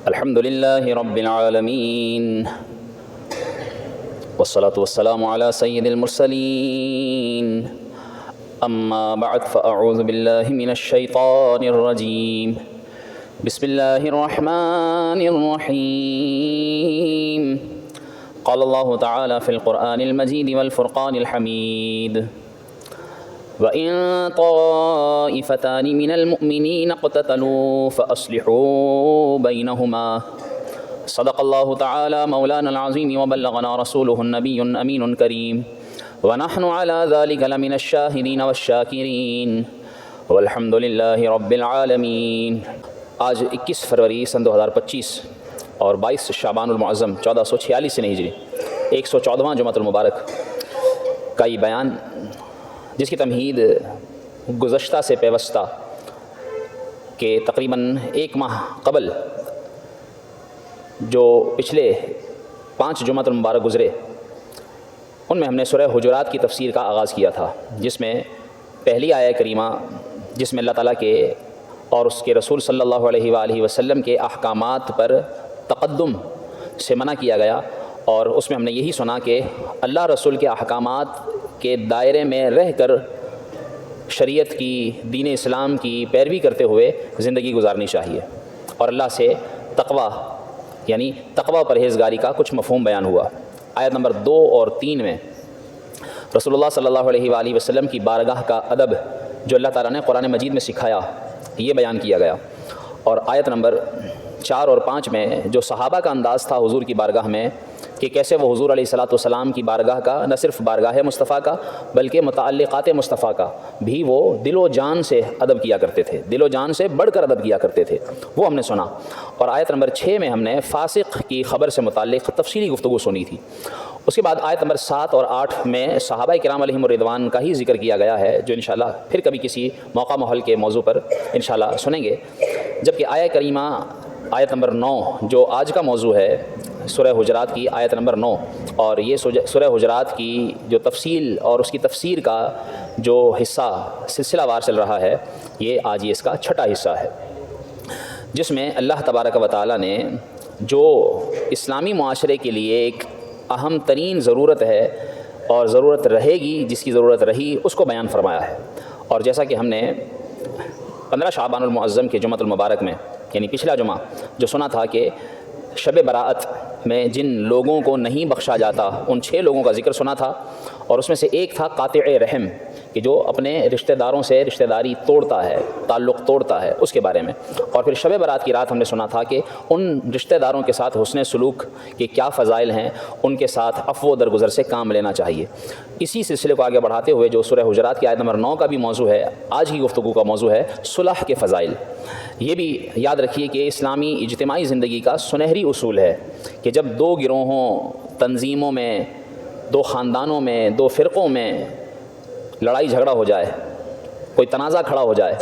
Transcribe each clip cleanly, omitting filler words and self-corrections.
الحمد لله رب العالمين والصلاة والسلام على سيد المرسلين أما بعد فأعوذ بالله من الشيطان الرجيم بسم الله الرحمن الرحيم قال الله تعالى في القرآن المجيد والفرقان الحميد وَإِن طَائِفَتَانِ مِنَ الْمُؤْمِنِينَ اقْتَتَلُوا فَأَصْلِحُوا بَيْنَهُمَا صدق الله تعالى مولانا العظيم وبلغنا رسوله النبي الأمين الكريم ونحن على ذلك لمن الشاهدين والشاكرين والحمد لله رب العالمین۔ آج 21 فروری سن 2025 اور 22 شعبان المعظم 1446 ہجری 114واں جمعۃ المبارک کا یہ بیان، جس کی تمہید گزشتہ سے پیوستہ کہ تقریباً ایک ماہ قبل جو پچھلے 5 جمعۃ المبارک گزرے، ان میں ہم نے سورہ حجرات کی تفسیر کا آغاز کیا تھا، جس میں پہلی آیہ کریمہ جس میں اللہ تعالیٰ کے اور اس کے رسول صلی اللہ علیہ وآلہ وسلم کے احکامات پر تقدم سے منع کیا گیا، اور اس میں ہم نے یہی سنا کہ اللہ رسول کے احکامات کے دائرے میں رہ کر شریعت کی، دین اسلام کی پیروی کرتے ہوئے زندگی گزارنی چاہیے، اور اللہ سے تقوی یعنی تقوی پرہیزگاری کا کچھ مفہوم بیان ہوا۔ آیت نمبر 2 اور 3 میں رسول اللہ صلی اللہ علیہ وآلہ وسلم کی بارگاہ کا ادب جو اللہ تعالیٰ نے قرآن مجید میں سکھایا، یہ بیان کیا گیا، اور آیت نمبر 4 اور 5 میں جو صحابہ کا انداز تھا حضور کی بارگاہ میں، کہ کیسے وہ حضور علیہ الصلاۃ کی بارگاہ کا، نہ صرف بارگاہ مصطفیٰ کا بلکہ متعلقات مصطفیٰ کا بھی وہ دل و جان سے ادب کیا کرتے تھے، دل و جان سے بڑھ کر ادب کیا کرتے تھے، وہ ہم نے سنا۔ اور آیت نمبر 6 میں ہم نے فاسق کی خبر سے متعلق تفصیلی گفتگو سنی تھی۔ اس کے بعد آیت نمبر 7 اور 8 میں صحابہ کرام علیہم الرضوان کا ہی ذکر کیا گیا ہے، جو انشاءاللہ پھر کبھی کسی موقع محل کے موضوع پر انشاءاللہ سنیں گے۔ جبکہ آیہ کریمہ آیت نمبر 9 جو آج کا موضوع ہے، سورہ حجرات کی آیت نمبر 9، اور یہ سورہ حجرات کی جو تفصیل اور اس کی تفسیر کا جو حصہ سلسلہ وار چل رہا ہے، یہ آج اس کا 6واں حصہ ہے، جس میں اللہ تبارک و تعالیٰ نے جو اسلامی معاشرے کے لیے ایک اہم ترین ضرورت ہے اور ضرورت رہے گی، جس کی ضرورت رہی، اس کو بیان فرمایا ہے۔ اور جیسا کہ ہم نے 15 شعبان المعظم کے جمعۃ المبارک میں یعنی پچھلا جمعہ جو سنا تھا کہ شب براءت میں جن لوگوں کو نہیں بخشا جاتا، ان 6 لوگوں کا ذکر سنا تھا، اور اس میں سے ایک تھا قاطع رحم، کہ جو اپنے رشتہ داروں سے رشتہ داری توڑتا ہے، تعلق توڑتا ہے، اس کے بارے میں۔ اور پھر شب برات کی رات ہم نے سنا تھا کہ ان رشتہ داروں کے ساتھ حسن سلوک کے کیا فضائل ہیں، ان کے ساتھ عفو و درگزر سے کام لینا چاہیے۔ اسی سلسلے کو آگے بڑھاتے ہوئے جو سورہ حجرات کی آیت نمبر 9 کا بھی موضوع ہے، آج کی گفتگو کا موضوع ہے صلح کے فضائل۔ یہ بھی یاد رکھیے کہ اسلامی اجتماعی زندگی کا سنہری اصول ہے کہ جب 2 گروہوں، تنظیموں میں، 2 خاندانوں میں، 2 فرقوں میں لڑائی جھگڑا ہو جائے، کوئی تنازع کھڑا ہو جائے،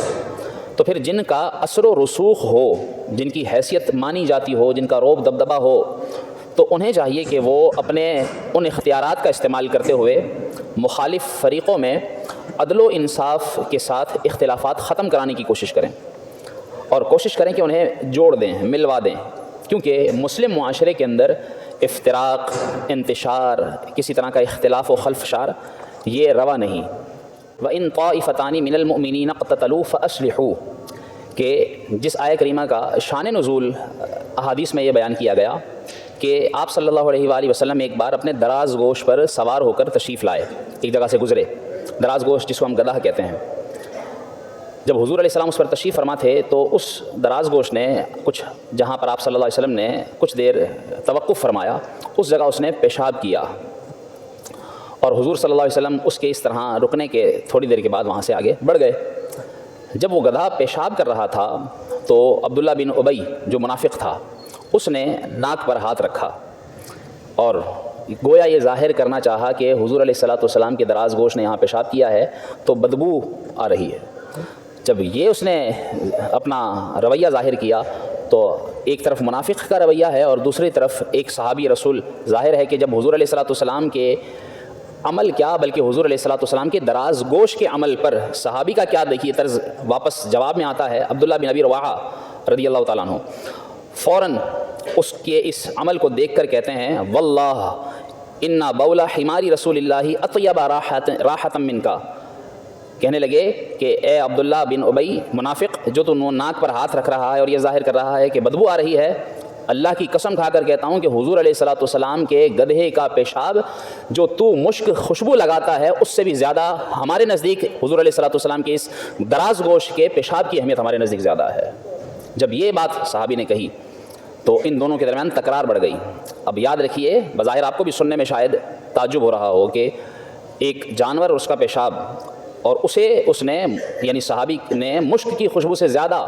تو پھر جن کا اثر و رسوخ ہو، جن کی حیثیت مانی جاتی ہو، جن کا رعب دبدبہ ہو، تو انہیں چاہیے کہ وہ اپنے ان اختیارات کا استعمال کرتے ہوئے مخالف فریقوں میں عدل و انصاف کے ساتھ اختلافات ختم کرانے کی کوشش کریں، اور کوشش کریں کہ انہیں جوڑ دیں، ملوا دیں، کیونکہ مسلم معاشرے کے اندر افتراق، انتشار، کسی طرح کا اختلاف و خلفشار یہ روا نہیں۔ وَإِن طَائِفَتَانِ مِنَ الْمُؤْمِنِينَ اقْتَتَلُوا فَأَصْلِحُوا، کہ جس آیہ کریمہ کا شان نزول احادیث میں یہ بیان کیا گیا کہ آپ صلی اللہ علیہ وآلہ وسلم ایک بار اپنے دراز گوش پر سوار ہو کر تشریف لائے، ایک جگہ سے گزرے، دراز گوش جس کو ہم گدھا کہتے ہیں۔ جب حضور علیہ السلام اس پر تشریف فرما تھے تو اس دراز گوش نے کچھ، جہاں پر آپ صلی اللہ علیہ وسلم نے کچھ دیر توقف فرمایا، اس جگہ اس نے پیشاب کیا، اور حضور صلی اللہ علیہ وسلم اس کے اس طرح رکنے کے تھوڑی دیر کے بعد وہاں سے آگے بڑھ گئے۔ جب وہ گدھا پیشاب کر رہا تھا تو عبداللہ بن ابی جو منافق تھا، اس نے ناک پر ہاتھ رکھا اور گویا یہ ظاہر کرنا چاہا کہ حضور علیہ السلام کے دراز گوش نے یہاں پیشاب کیا ہے تو بدبو آ رہی ہے۔ جب یہ اس نے اپنا رویہ ظاہر کیا تو ایک طرف منافق کا رویہ ہے اور دوسری طرف ایک صحابی رسول، ظاہر ہے کہ جب حضور علیہ السلام کے عمل کیا بلکہ حضور علیہ السلام کے دراز گوش کے عمل پر صحابی کا کیا دیکھیے طرز واپس جواب میں آتا ہے۔ عبداللہ بن ابی رواحہ رضی اللہ تعالیٰ عنہ فوراً اس کے اس عمل کو دیکھ کر کہتے ہیں واللہ انا بولا حماری رسول اللہ اطیب راحۃ منکا، کہنے لگے کہ اے عبداللہ بن ابی منافق، جو تو ناک پر ہاتھ رکھ رہا ہے اور یہ ظاہر کر رہا ہے کہ بدبو آ رہی ہے، اللہ کی قسم کھا کر کہتا ہوں کہ حضور علیہ الصلوۃ والسلام کے گدھے کا پیشاب جو تو مشک خوشبو لگاتا ہے اس سے بھی زیادہ ہمارے نزدیک حضور علیہ الصلوۃ والسلام کے اس دراز گوشت کے پیشاب کی اہمیت ہمارے نزدیک زیادہ ہے۔ جب یہ بات صحابی نے کہی تو ان دونوں کے درمیان تکرار بڑھ گئی۔ اب یاد رکھیے، بظاہر آپ کو بھی سننے میں شاید تعجب ہو رہا ہو کہ ایک جانور اور اس کا پیشاب، اور اسے اس نے یعنی صحابی نے مشک کی خوشبو سے زیادہ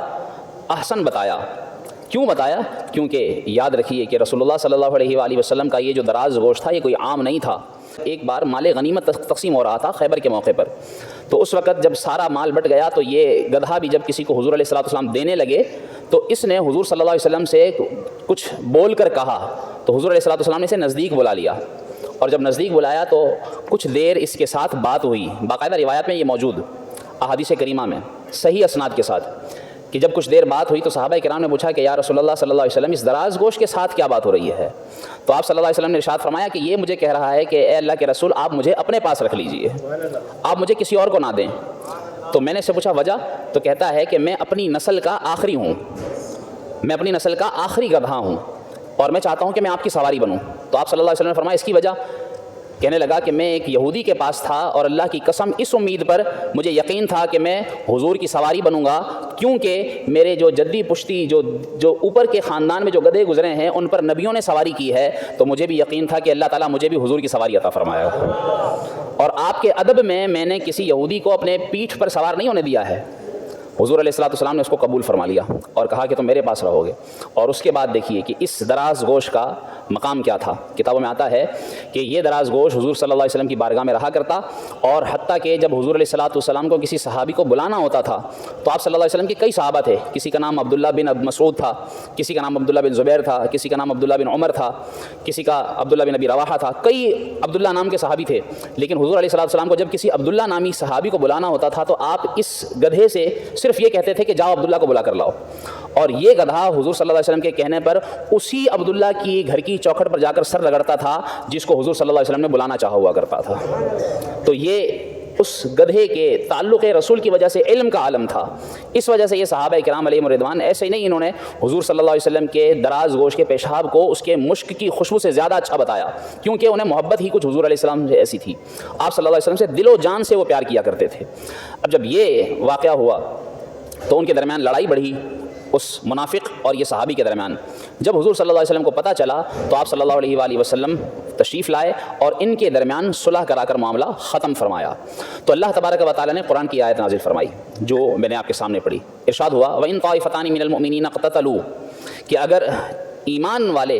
احسن بتایا۔ کیوں بتایا؟ کیونکہ یاد رکھیے کہ رسول اللہ صلی اللہ علیہ وآلہ وسلم کا یہ جو دراز گوشت تھا یہ کوئی عام نہیں تھا۔ ایک بار مال غنیمت تقسیم ہو رہا تھا خیبر کے موقع پر، تو اس وقت جب سارا مال بٹ گیا تو یہ گدھا بھی جب کسی کو حضور علیہ الصلوۃ والسلام دینے لگے تو اس نے حضور صلی اللہ علیہ وسلم سے کچھ بول کر کہا، تو حضور علیہ الصلوۃ والسلام نے اسے نزدیک بلا لیا، اور جب نزدیک بلایا تو کچھ دیر اس کے ساتھ بات ہوئی۔ باقاعدہ روایت میں یہ موجود احادیث کریمہ میں صحیح اسناد کے ساتھ کہ جب کچھ دیر بات ہوئی تو صحابہ کرام نے پوچھا کہ یا رسول اللہ صلی اللہ علیہ وسلم اس دراز گوشت کے ساتھ کیا بات ہو رہی ہے؟ تو آپ صلی اللہ علیہ وسلم نے ارشاد فرمایا کہ یہ مجھے کہہ رہا ہے کہ اے اللہ کے رسول آپ مجھے اپنے پاس رکھ لیجئے، آپ مجھے کسی اور کو نہ دیں۔ تو میں نے اس سے پوچھا وجہ؟ تو کہتا ہے کہ میں اپنی نسل کا آخری ہوں، میں اپنی نسل کا آخری گدھا ہوں اور میں چاہتا ہوں کہ میں آپ کی سواری بنوں۔ تو آپ صلی اللہ علیہ وسلم نے فرمایا اس کی وجہ؟ کہنے لگا کہ میں ایک یہودی کے پاس تھا اور اللہ کی قسم اس امید پر مجھے یقین تھا کہ میں حضور کی سواری بنوں گا، کیونکہ میرے جو جدی پشتی جو اوپر کے خاندان میں جو گدھے گزرے ہیں ان پر نبیوں نے سواری کی ہے، تو مجھے بھی یقین تھا کہ اللہ تعالیٰ مجھے بھی حضور کی سواری عطا فرمایا۔ اور آپ کے ادب میں نے کسی یہودی کو اپنے پیٹھ پر سوار نہیں ہونے دیا ہے۔ حضور علیہ الصلوۃ والسلام نے اس کو قبول فرما لیا اور کہا کہ تم میرے پاس رہو گے۔ اور اس کے بعد دیکھیے کہ اس دراز گوشت کا مقام کیا تھا۔ کتابوں میں آتا ہے کہ یہ دراز گوشت حضور صلی اللہ علیہ وسلم کی بارگاہ میں رہا کرتا، اور حتیٰ کہ جب حضور علیہ الصلوۃ والسلام کو کسی صحابی کو بلانا ہوتا تھا تو آپ صلی اللہ علیہ وسلم کے کئی صحابہ تھے، کسی کا نام عبداللہ بن مسعود تھا، کسی کا نام عبداللہ بن زبیر تھا، کسی کا نام عبداللہ بن عمر تھا، کسی کا عبداللہ بن ابی رواحہ تھا، کئی عبداللہ نام کے صحابی تھے۔ لیکن حضور علیہ الصلوۃ والسلام کو جب کسی عبداللہ نامی صحابی کو بلانا ہوتا تھا تو آپ اس گدھے سے صرف یہ کہتے تھے کہ جاؤ عبداللہ کو بلا کر لاؤ، اور یہ گدھا حضور صلی اللہ علیہ وسلم کے کہنے پر اسی عبداللہ کی گھر کی چوکھٹ پر جا کر سر رگڑتا تھا جس کو حضور صلی اللہ علیہ وسلم نے بلانا چاہا ہوا کرتا تھا۔ تو یہ اس گدھے کے تعلق رسول کی وجہ سے علم کا عالم تھا۔ اس وجہ سے یہ صحابہ کرام علیہم الرضوان ایسے ہی نہیں، انہوں نے حضور صلی اللہ علیہ وسلم کے دراز گوشت کے پیشاب کو اس کے مشک کی خوشبو سے زیادہ اچھا بتایا، کیونکہ انہیں محبت ہی کچھ حضور علیہ السلام سے ایسی تھی، آپ صلی اللہ علیہ وسلم سے دل و جان سے وہ پیار کیا کرتے تھے۔ اب جب یہ واقعہ ہوا تو ان کے درمیان لڑائی بڑھی، اس منافق اور یہ صحابی کے درمیان۔ جب حضور صلی اللہ علیہ وسلم کو پتہ چلا تو آپ صلی اللہ علیہ وآلہ وسلم تشریف لائے اور ان کے درمیان صلح کرا کر معاملہ ختم فرمایا۔ تو اللہ تبارک و تعالیٰ نے قرآن کی آیت نازل فرمائی جو میں نے آپ کے سامنے پڑھی۔ ارشاد ہوا وَإِن طَائِفَتَانِ مِنَ الْمُؤْمِنِينَ اقْتَتَلُوا، کہ اگر ایمان والے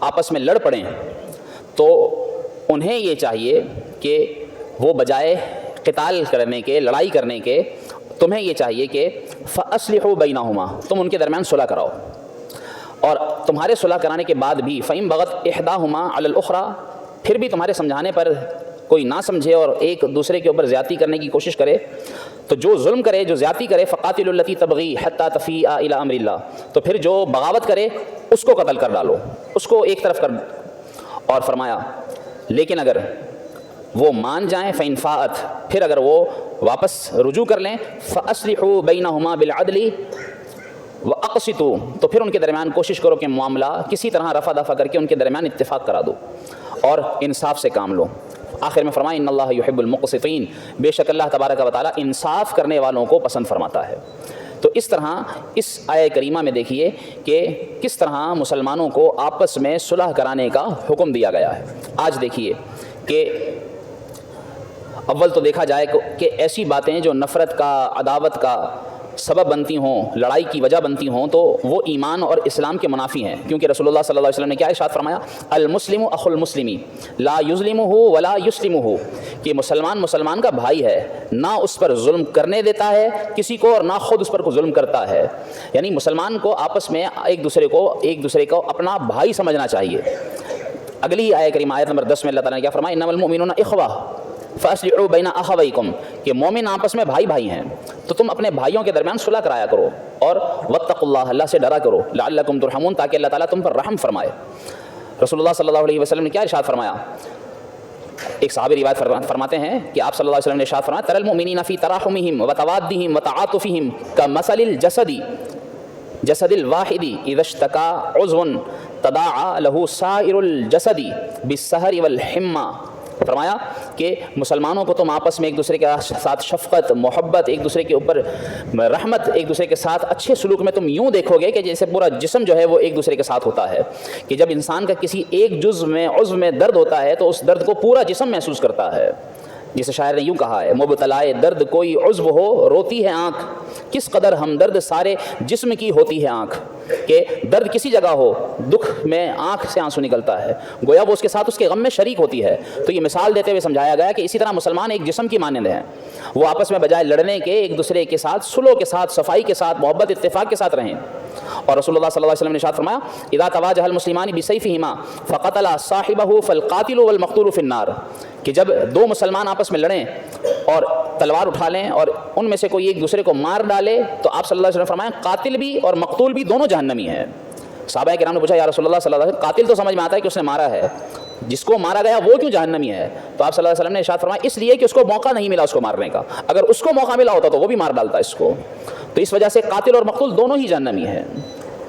آپس میں لڑ پڑیں تو انہیں یہ چاہیے کہ وہ بجائے قتال کرنے کے، لڑائی کرنے کے، تمہیں یہ چاہیے کہ فَأَصْلِحُوا بَيْنَهُمَا، تم ان کے درمیان صلح کراؤ، اور تمہارے صلح کرانے کے بعد بھی فَإِن بَغَتْ إِحْدَاهُمَا عَلَى الْأُخْرَى، پھر بھی تمہارے سمجھانے پر کوئی نہ سمجھے اور ایک دوسرے کے اوپر زیادتی کرنے کی کوشش کرے، تو جو ظلم کرے، جو زیادتی کرے فَقَاتِلُوا الَّتِي تَبْغِي حَتَّى تَفِيءَ إِلَىٰ أَمْرِ اللَّهِ، تو پھر جو بغاوت کرے اس کو قتل کر ڈالو، اس کو ایک طرف کر۔ اور فرمایا لیکن اگر وہ مان جائیں فَإِن فَاءَتْ، پھر اگر وہ واپس رجوع کر لیں فَأَصْلِحُوا بَيْنَهُمَا بِالْعَدْلِ وَأَقْسِطُوا، تو پھر ان کے درمیان کوشش کرو کہ معاملہ کسی طرح رفع دفع کر کے ان کے درمیان اتفاق کرا دو اور انصاف سے کام لو۔ آخر میں فرمائیں ان اللہ یحب المقسطین، بے شک اللہ تبارک و تعالیٰ انصاف کرنے والوں کو پسند فرماتا ہے۔ تو اس طرح اس آیہ کریمہ میں دیکھیے کہ کس طرح مسلمانوں کو آپس میں صلح کرانے کا حکم دیا گیا ہے۔ آج دیکھیے کہ اول تو دیکھا جائے کہ ایسی باتیں جو نفرت کا، عداوت کا سبب بنتی ہوں، لڑائی کی وجہ بنتی ہوں، تو وہ ایمان اور اسلام کے منافی ہیں، کیونکہ رسول اللہ صلی اللہ علیہ وسلم نے کیا ارشاد فرمایا المسلم اخو المسلم لا یظلمہ ولا یسلمہ، کہ مسلمان کا بھائی ہے، نہ اس پر ظلم کرنے دیتا ہے کسی کو اور نہ خود اس پر کو ظلم کرتا ہے۔ یعنی مسلمان کو آپس میں ایک دوسرے کو اپنا بھائی سمجھنا چاہیے۔ اگلی آیہ کریمہ آیت نمبر 10 میں اللہ تعالیٰ نے کیا فرمایا انما المؤمنون اخوہ فاصلحوا بین اخویکم کہ مومن آپس میں بھائی بھائی ہیں تو تم اپنے بھائیوں کے درمیان صلح کرایا کرو، اور واتقوا اللہ، اللہ سے ڈرا کرو، لعلکم ترحمون، تاکہ اللہ تعالیٰ تم پر رحم فرمائے۔ رسول اللہ صلی اللہ علیہ وسلم نے کیا ارشاد فرمایا؟ ایک صحابی روایت فرماتے ہیں کہ آپ صلی اللہ علیہ وسلم نے ارشاد فرمایا ترى المؤمنین فی تراحمهم وتوادهم وتعاطفهم كمثل جسد الواحد اذا اشتكى عضو تداعى له سائر الجسد بالسهر والحمى۔ فرمایا کہ مسلمانوں کو تم آپس میں ایک دوسرے کے ساتھ شفقت، محبت، ایک دوسرے کے اوپر رحمت، ایک دوسرے کے ساتھ اچھے سلوک میں تم یوں دیکھو گے کہ جیسے پورا جسم جو ہے وہ ایک دوسرے کے ساتھ ہوتا ہے، کہ جب انسان کا کسی ایک عضو میں درد ہوتا ہے تو اس درد کو پورا جسم محسوس کرتا ہے۔ جسے شاعر نے یوں کہا ہے، مبتلائے درد کوئی عضو ہو روتی ہے آنکھ، کس قدر ہمدرد سارے جسم کی ہوتی ہے آنکھ، کہ درد کسی جگہ ہو، دکھ میں آنکھ سے آنسو نکلتا ہے، گویا وہ اس کے ساتھ اس کے غم میں شریک ہوتی ہے۔ تو یہ مثال دیتے ہوئے سمجھایا گیا کہ اسی طرح مسلمان ایک جسم کی مانند ہیں، وہ آپس میں بجائے لڑنے کے ایک دوسرے کے ساتھ صلح کے ساتھ، صفائی کے ساتھ، محبت اتفاق کے ساتھ رہیں۔ اور رسول اللہ صلی اللہ علیہ وسلم نے ارشاد فرمایا اذا تواجه المسلمان بسيفهما فقتل صاحبه فالقاتل والمقتول في النار، کہ جب دو مسلمان آپس میں لڑیں اور تلوار اٹھا لیں اور ان میں سے کوئی ایک دوسرے کو مار ڈالے تو آپ صلی اللہ علیہ وسلم فرمایا قاتل بھی اور مقتول بھی دونوں جہنمی ہیں۔ صحابہ کرام نے پوچھا یا رسول اللہ صلی اللہ علیہ وسلم قاتل تو سمجھ میں آتا ہے کہ اس نے مارا ہے، جس کو مارا گیا وہ کیوں جہنمی ہے؟ تو آپ صلی اللہ علیہ وسلم نے ارشاد فرمایا اس لیے کہ اس کو موقع نہیں ملا اس کو مارنے کا، اگر اس کو موقع ملا ہوتا تو وہ بھی مار ڈالتا اس کو، تو اس وجہ سے قاتل اور مقتول دونوں ہی جہنمی ہیں۔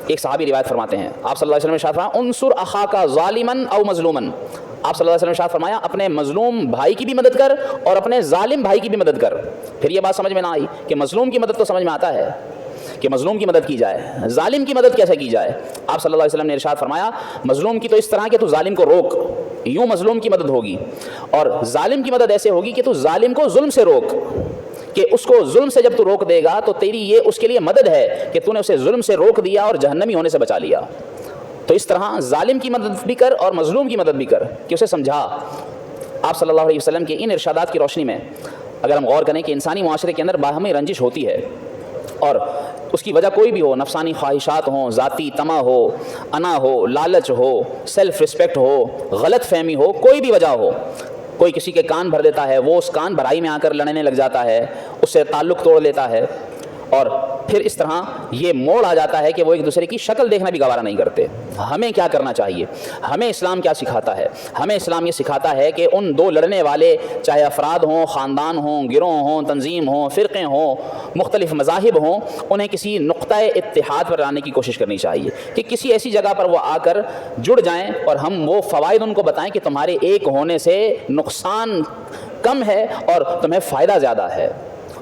ایک صحابی روایت فرماتے ہیں آپ صلی اللہ علیہ وسلم نے ارشاد فرمایا انصر اخاک ظالما او مظلوما، آپ صلی اللہ علیہ وسلم نے ارشاد فرمایا اپنے مظلوم بھائی کی بھی مدد کر اور اپنے ظالم بھائی کی بھی مدد کر۔ پھر یہ بات سمجھ میں نہ آئی کہ مظلوم کی مدد تو سمجھ میں آتا ہے کہ مظلوم کی مدد کی جائے، ظالم کی مدد کیسے کی جائے؟ آپ صلی اللہ علیہ وسلم نے ارشاد فرمایا مظلوم کی تو اس طرح کہ تو ظالم کو روک، یوں مظلوم کی مدد ہوگی، اور ظالم کی مدد ایسے ہوگی کہ تو ظالم کو ظلم سے روک، کہ اس کو ظلم سے جب تو روک دے گا تو تیری یہ اس کے لیے مدد ہے کہ تو نے اسے ظلم سے روک دیا اور جہنمی ہونے سے بچا لیا۔ تو اس طرح ظالم کی مدد بھی کر اور مظلوم کی مدد بھی کر، کہ اسے سمجھا۔ آپ صلی اللہ علیہ وسلم کے ان ارشادات کی روشنی میں اگر ہم غور کریں کہ انسانی معاشرے کے اندر باہمی رنجش ہوتی ہے، اور اس کی وجہ کوئی بھی ہو، نفسانی خواہشات ہوں، ذاتی طمع ہو، انا ہو، لالچ ہو، سیلف رسپیکٹ ہو، غلط فہمی ہو، کوئی بھی وجہ ہو، کوئی کسی کے کان بھر دیتا ہے، وہ اس کان بھرائی میں آ کر لڑنے لگ جاتا ہے، اس سے تعلق توڑ لیتا ہے، اور پھر اس طرح یہ موڑ آ جاتا ہے کہ وہ ایک دوسرے کی شکل دیکھنا بھی گوارا نہیں کرتے۔ ہمیں کیا کرنا چاہیے؟ ہمیں اسلام کیا سکھاتا ہے؟ ہمیں اسلام یہ سکھاتا ہے کہ ان دو لڑنے والے چاہے افراد ہوں، خاندان ہوں، گروہ ہوں، تنظیم ہوں، فرقے ہوں، مختلف مذاہب ہوں، انہیں کسی نقطۂ اتحاد پر لانے کی کوشش کرنی چاہیے، کہ کسی ایسی جگہ پر وہ آ کر جڑ جائیں اور ہم وہ فوائد ان کو بتائیں کہ تمہارے ایک ہونے سے نقصان کم ہے اور تمہیں فائدہ زیادہ ہے،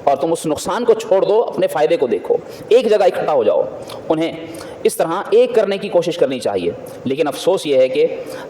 اور تم اس نقصان کو چھوڑ دو، اپنے فائدے کو دیکھو، ایک جگہ اکٹھا ہو جاؤ۔ انہیں اس طرح ایک کرنے کی کوشش کرنی چاہیے، لیکن افسوس یہ ہے کہ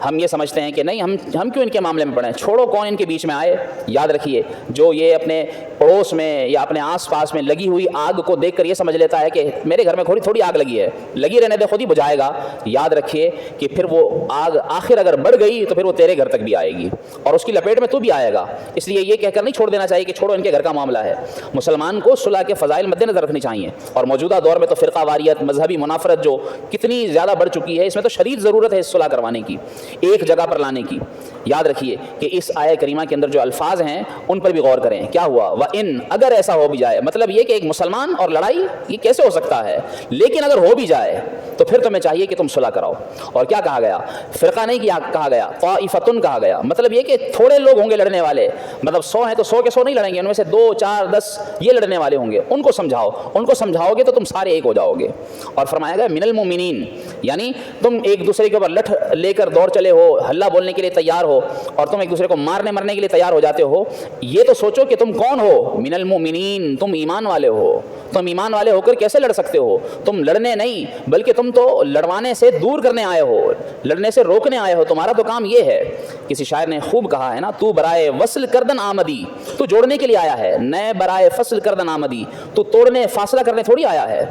ہم یہ سمجھتے ہیں کہ نہیں ہم کیوں ان کے معاملے میں پڑیں، چھوڑو کون ان کے بیچ میں آئے۔ یاد رکھیے جو یہ اپنے پڑوس میں یا اپنے آس پاس میں لگی ہوئی آگ کو دیکھ کر یہ سمجھ لیتا ہے کہ میرے گھر میں تھوڑی آگ لگی ہے، لگی رہنے دے خود ہی بجھائے گا، یاد رکھیے کہ پھر وہ آگ آخر اگر بڑھ گئی تو پھر وہ تیرے گھر تک بھی آئے گی اور اس کی لپیٹ میں تو بھی آئے گا۔ اس لیے یہ کہہ کر نہیں چھوڑ دینا چاہیے کہ چھوڑو ان کے گھر کا معاملہ ہے۔ مسلمان کو صلح کے فضائل مد نظر رکھنی چاہیے، اور موجودہ دور میں تو فرقہ واریت، مذہبی منافرت جو کتنی زیادہ بڑھ چکی ہے، اس میں تو شدید ضرورت ہے اس صلح کروانے کی، ایک جگہ پر لانے کی۔ یاد رکھیے کہ اس آیہ کریمہ کے اندر جو الفاظ ہیں ان پر بھی غور کریں۔ کیا ہوا؟ وَإِن، اگر ایسا ہو بھی جائے، مطلب یہ کہ ایک مسلمان اور لڑائی یہ کیسے ہو سکتا ہے، لیکن اگر ہو بھی جائے تو پھر تمہیں چاہیے کہ تم صلح کراؤ۔ اور کیا کہا گیا؟ فرقہ نہیں کہا گیا، طائفتن کہا گیا، مطلب یہ کہ تھوڑے لوگ ہوں گے لڑنے والے، مطلب 100 ہیں تو 100 کے 100 نہیں لڑیں گے، ان میں سے 2 4 10 یہ لڑنے والے ہوں گے، ان کو سمجھاؤ گے تو تم سارے ایک ہو جاؤ گے۔ اور فرمایا گیا من المؤمنین، یعنی تم ایک دوسرے کے اوپر لٹھ لے کر دوڑ چلے ہو، ہلہ بولنے کے لیے تیار ہو، اور تم ایک دوسرے کو مارنے مرنے کے لیے تیار ہو جاتے ہو، یہ تو سوچو کہ تم کون ہو؟ من المؤمنین، تم ایمان والے ہو۔ تم ایمان والے ہو کر کیسے لڑ سکتے ہو؟ تم لڑنے نہیں بلکہ تم تو لڑوانے سے دور کرنے آئے ہو، لڑنے سے روکنے آئے ہو، تمہارا تو کام یہ ہے۔ کسی شاعر نے خوب کہا ہے نا، تو برائے وصل کردن آمدی، تو جوڑنے کے لیے آیا ہے، نئے برائے فصل کردن آمدی، تو توڑنے فاصلہ کرنے تھوڑی آیا ہے،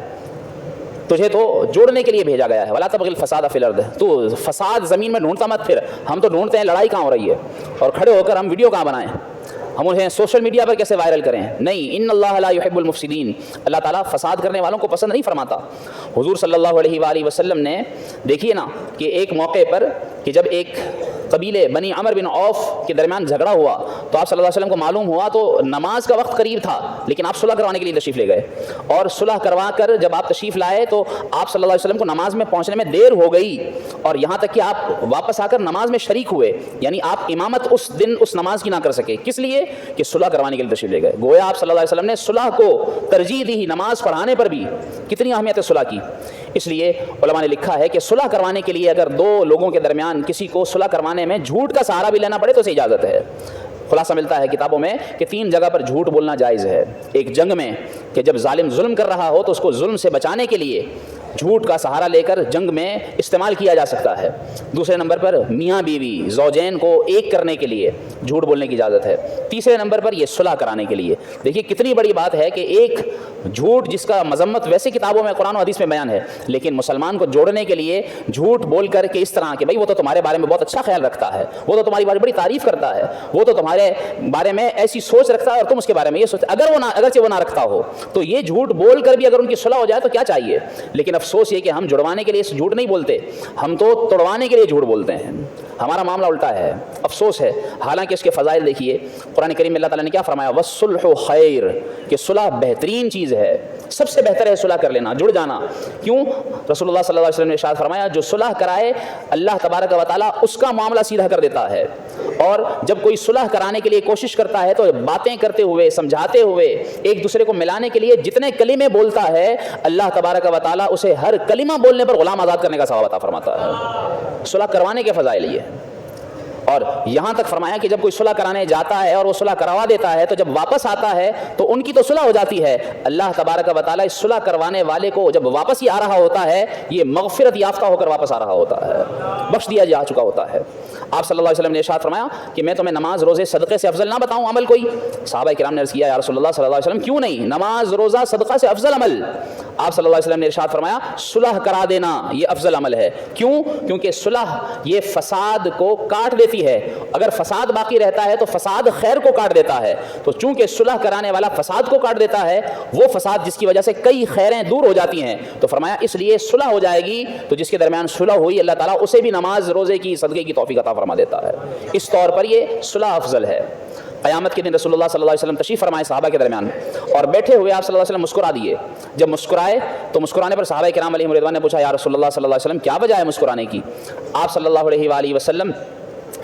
تجھے تو جوڑنے کے لیے بھیجا گیا ہے۔ ولا تبغی الفساد فی الارض، تو فساد زمین میں ڈھونڈتا مت پھر، ہم تو ڈھونڈتے ہیں لڑائی کہاں ہو رہی ہے، اور کھڑے ہو کر ہم ویڈیو کہاں بنائیں، ہم انہیں سوشل میڈیا پر کیسے وائرل کریں۔ نہیں، ان اللہ لا یحب المفسدین، اللہ تعالیٰ فساد کرنے والوں کو پسند نہیں فرماتا۔ حضور صلی اللہ علیہ وآلہ وسلم نے دیکھیے نا کہ ایک موقع پر کہ جب ایک قبیلے بنی عمر بن عوف کے درمیان جھگڑا ہوا تو آپ صلی اللہ علیہ وسلم کو معلوم ہوا تو نماز کا وقت قریب تھا، لیکن آپ صلح کروانے کے لیے تشریف لے گئے، اور صلح کروا کر جب آپ تشریف لائے تو آپ صلی اللہ علیہ وسلم کو نماز میں پہنچنے میں دیر ہو گئی، اور یہاں تک کہ آپ واپس آ کر نماز میں شریک ہوئے، یعنی آپ امامت اس دن اس نماز کی نہ کر سکے، کس لیے کہ صلح کروانے کے لیے تشریف لے گئے۔ گویا آپ صلی اللہ علیہ وسلم نے صلح کو ترجیح دی، نماز پڑھانے پر بھی کتنی اہمیت ہے صلح کی۔ اس لیے علماء نے لکھا ہے کہ صلح کروانے کے لیے اگر دو لوگوں کے درمیان کسی کو صلح کروانے میں جھوٹ کا سہارا بھی لینا پڑے تو اسے اجازت ہے۔ خلاصہ ملتا ہے کتابوں میں کہ 3 جگہ پر جھوٹ بولنا جائز ہے۔ ایک جنگ میں کہ جب ظالم ظلم کر رہا ہو تو اس کو ظلم سے بچانے کے لیے جھوٹ کا سہارا لے کر جنگ میں استعمال کیا جا سکتا ہے۔ دوسرے نمبر پر میاں بیوی زوجین کو ایک کرنے کے لیے جھوٹ بولنے کی اجازت ہے۔ تیسرے نمبر پر یہ صلح کرانے کے لیے۔ دیکھیے کتنی بڑی بات ہے کہ ایک جھوٹ جس کا مذمت ویسے کتابوں میں قرآن و حدیث میں بیان ہے، لیکن مسلمان کو جوڑنے کے لیے جھوٹ بول کر کے اس طرح کہ بھائی وہ تو تمہارے بارے میں بہت اچھا خیال رکھتا ہے، وہ تو تمہاری بڑی تعریف کرتا ہے، وہ تو تمہارے بارے میں ایسی سوچ رکھتا ہے اور تم اس کے بارے میں یہ سوچ، اگرچہ وہ نہ رکھتا ہو تو یہ جھوٹ بول کر بھی اگر ان کی صلح ہو جائے تو کیا چاہیے۔ لیکن افسوس یہ کہ ہم جڑوانے کے لیے جھوٹ نہیں بولتے، ہم تو توڑوانے کے لیے جھوٹ بولتے ہیں، ہمارا معاملہ الٹا ہے، افسوس ہے۔ حالانکہ اس کے فضائل دیکھیے، قرآن کریم میں اللہ تعالیٰ نے کیا فرمایا، وَالصُّلْحُ خَيْرٌ، کہ صلح بہترین چیز ہے، سب سے بہتر ہے صلح کر لینا، جڑ جانا۔ کیوں؟ رسول اللہ صلی اللہ علیہ وسلم نے ارشاد فرمایا جو صلح کرائے اللہ تبارک و تعالیٰ اس کا معاملہ سیدھا کر دیتا ہے، اور جب کوئی صلح کرانے کے لیے کوشش کرتا ہے تو باتیں کرتے ہوئے سمجھاتے ہوئے ایک دوسرے کو ملانے کے لیے جتنے کلمے بولتا ہے اللہ تبارک و تعالیٰ اسے ہر کلمہ بولنے پر غلام آزاد کرنے کا ثواب عطا فرماتا ہے۔ صلح کروانے کے فضائل یہ، اور یہاں تک فرمایا کہ جب کوئی صلح کرانے جاتا ہے اور وہ صلح کروا دیتا ہے تو جب واپس آتا ہے تو ان کی تو صلح ہو جاتی ہے، اللہ تبارک و تعالیٰ اس صلح کروانے والے کو جب واپس ہی آ رہا ہوتا ہے یہ مغفرت یافتہ ہو کر واپس آ رہا ہوتا ہے، بخش دیا جا چکا ہوتا ہے۔ آپ صلی اللہ علیہ وسلم نے ارشاد فرمایا کہ میں تمہیں نماز روزے صدقے سے افضل نہ بتاؤں عمل کوئی؟ صحابہ کرام نے عرض کیا یا رسول اللہ صلی اللہ علیہ وسلم کیوں نہیں، نماز روزہ صدقہ سے افضل عمل؟ آپ صلی اللہ علیہ وسلم نے ارشاد فرمایا صلح کرا دینا یہ افضل عمل ہے۔ کیوں؟ کیونکہ صلح یہ فساد کو کاٹ دیتی ہے، اگر فساد باقی رہتا ہے تو فساد خیر کو کاٹ دیتا ہے، تو چونکہ صلح کرانے والا فساد کو کاٹ دیتا ہے، وہ فساد جس کی وجہ سے کئی خیریں دور ہو جاتی ہیں، تو فرمایا اس لیے صلح ہو جائے گی، تو جس کے درمیان صلح ہوئی اللہ تعالیٰ اسے بھی نماز روزے کی صدقے کی توفیق عطا فرما دیتا ہے۔ اس طور پر یہ صلح افضل ہے۔ قیامت کے دن رسول اللہ صلی اللہ علیہ وسلم تشریف فرمائے صحابہ کے درمیان، اور بیٹھے ہوئے آپ صلی اللہ علیہ وسلم مسکرا دیے۔ جب مسکرائے تو مسکرانے پر صحابہ کرام علیہم رضوان نے پوچھا یا رسول اللہ صلی اللہ علیہ وسلم کیا وجہ ہے مسکرانے کی؟ آپ صلی اللہ علیہ وآلہ وسلم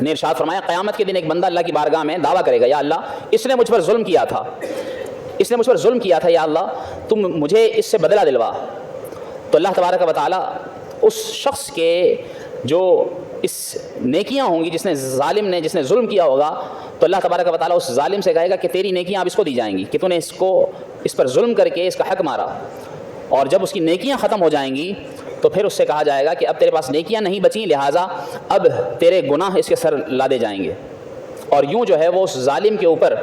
نے ارشاد فرمایا قیامت کے دن ایک بندہ اللہ کی بارگاہ میں دعویٰ کرے گا یا اللہ اس نے مجھ پر ظلم کیا تھا، اس نے مجھ پر ظلم کیا تھا، یا اللہ تم مجھے اس سے بدلہ دلوا۔ تو اللہ تبارک و تعالیٰ اس شخص کے جو اس نیکیاں ہوں گی جس نے ظالم نے جس نے ظلم کیا ہوگا، تو اللہ تبارک و تعالیٰ اس ظالم سے کہے گا کہ تیری نیکیاں اب اس کو دی جائیں گی کہ تو نے اس پر ظلم کر کے اس کا حق مارا، اور جب اس کی نیکیاں ختم ہو جائیں گی تو پھر اس سے کہا جائے گا کہ اب تیرے پاس نیکیاں نہیں بچیں، لہٰذا اب تیرے گناہ اس کے سر لادے جائیں گے، اور یوں جو ہے وہ اس ظالم کے اوپر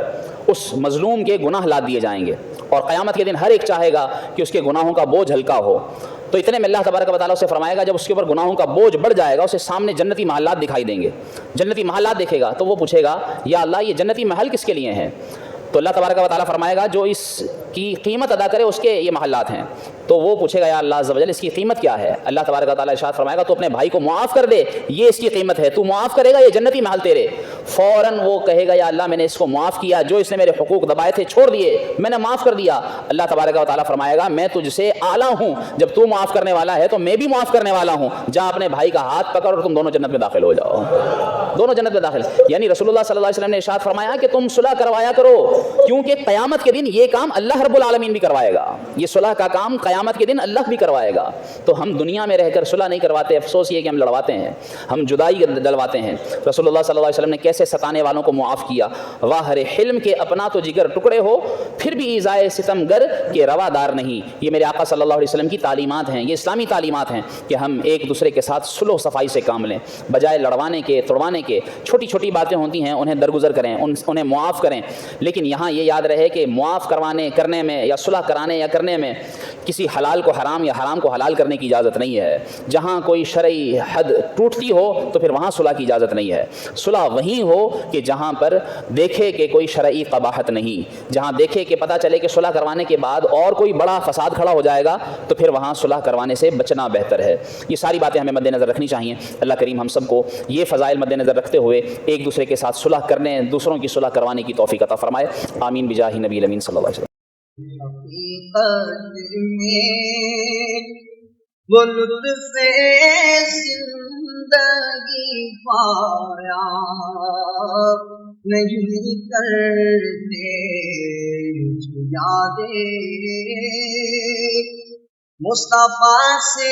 اس مظلوم کے گناہ لاد دیے جائیں گے، اور قیامت کے دن ہر ایک چاہے گا کہ اس کے گناہوں کا بوجھ ہلکا ہو۔ تو اتنے میں اللہ تبارک و تعالیٰ سے فرمائے گا جب اس کے اوپر گناہوں کا بوجھ بڑھ جائے گا اسے سامنے جنتی محلات دکھائی دیں گے، جنتی محلات دیکھے گا تو وہ پوچھے گا یا اللہ یہ جنتی محل کس کے لیے ہیں؟ تو اللہ تبارک و تعالیٰ فرمائے گا جو اس کی قیمت ادا کرے اس کے یہ محلات ہیں۔ تو وہ پوچھے گا یا اللہ عز و جل اس کی قیمت کیا ہے؟ اللہ تبارک و تعالیٰ ارشاد فرمائے گا تو اپنے بھائی کو معاف کر دے، یہ اس کی قیمت ہے، تو معاف کرے گا یہ جنتی محل تیرے۔ فوراً وہ کہے گا یا اللہ میں نے اس کو معاف کیا، جو اس نے میرے حقوق دبائے تھے چھوڑ دیے میں نے معاف کر دیا۔ اللہ تبارک و تعالیٰ فرمائے گا میں تجھ سے اعلیٰ ہوں، جب تو معاف کرنے والا ہے تو میں بھی معاف کرنے والا ہوں، جا اپنے بھائی کا ہاتھ پکڑ اور تم دونوں جنت میں داخل ہو جاؤ، دونوں جنت میں داخل۔ یعنی رسول اللہ صلی اللہ علیہ وسلم نے ارشاد فرمایا کہ تم صلح کروایا کرو، کیونکہ قیامت کے دن یہ کام اللہ رب العالمین بھی کروائے گا، یہ صلح کا کام قیامت کے دن اللہ بھی کروائے گا۔ تو ہم دنیا میں رہ کر صلح نہیں کرواتے، افسوس یہ کہ ہم لڑواتے ہیں، ہم جدائی ڈلواتے ہیں۔ رسول اللہ صلی اللہ علیہ وسلم نے کیسے ستانے والوں کو معاف کیا، واہ رے حلم کے اپنا تو جگر ٹکڑے ہو پھر بھی ایذائے ستم گر کے روادار نہیں۔ یہ میرے آقا صلی اللہ علیہ وسلم کی تعلیمات ہیں، یہ اسلامی تعلیمات ہیں کہ ہم ایک دوسرے کے ساتھ صلح و صفائی سے کام لیں، بجائے لڑوانے کے توڑوانے کے۔ چھوٹی چھوٹی باتیں ہوتی ہیں انہیں درگزر کریں، انہیں معاف کریں، لیکن یہاں یہ یاد رہے کہ معاف کرنے میں یا صلح کرانے یا کرنے میں کسی حلال کو حرام یا حرام کو حلال کرنے کی اجازت نہیں ہے. جہاں کوئی شرعی حد ٹوٹتی ہو تو پھر وہاں صلح کی اجازت نہیں ہے. صلح وہیں ہو کہ جہاں پر دیکھے کہ کوئی شرعی قباحت نہیں، جہاں دیکھے کہ پتہ چلے کہ صلح کروانے کے بعد اور کوئی بڑا فساد کھڑا ہو جائے گا تو پھر وہاں صلح کروانے سے بچنا بہتر ہے. یہ ساری باتیں ہمیں مد نظر رکھنی چاہیے. اللہ کریم ہم سب کو یہ فضائل مد نظر رکھتے ہوئے ایک دوسرے کے ساتھ صلح کرنے، دوسروں کی صلح کروانے کی توفیق عطا فرمائے. آمین بجاہ نبی الامین صلی اللہ علیہ وسلم. حقیقت میں وہ لطف زندگی پایا نہیں کرتے جو یادیں مصطفیٰ سے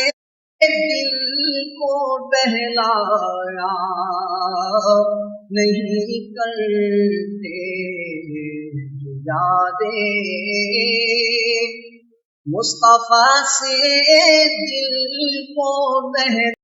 دل کو بہلایا نہیں کرتے جو یادیں مصطفیٰ سے دل کو بہلایا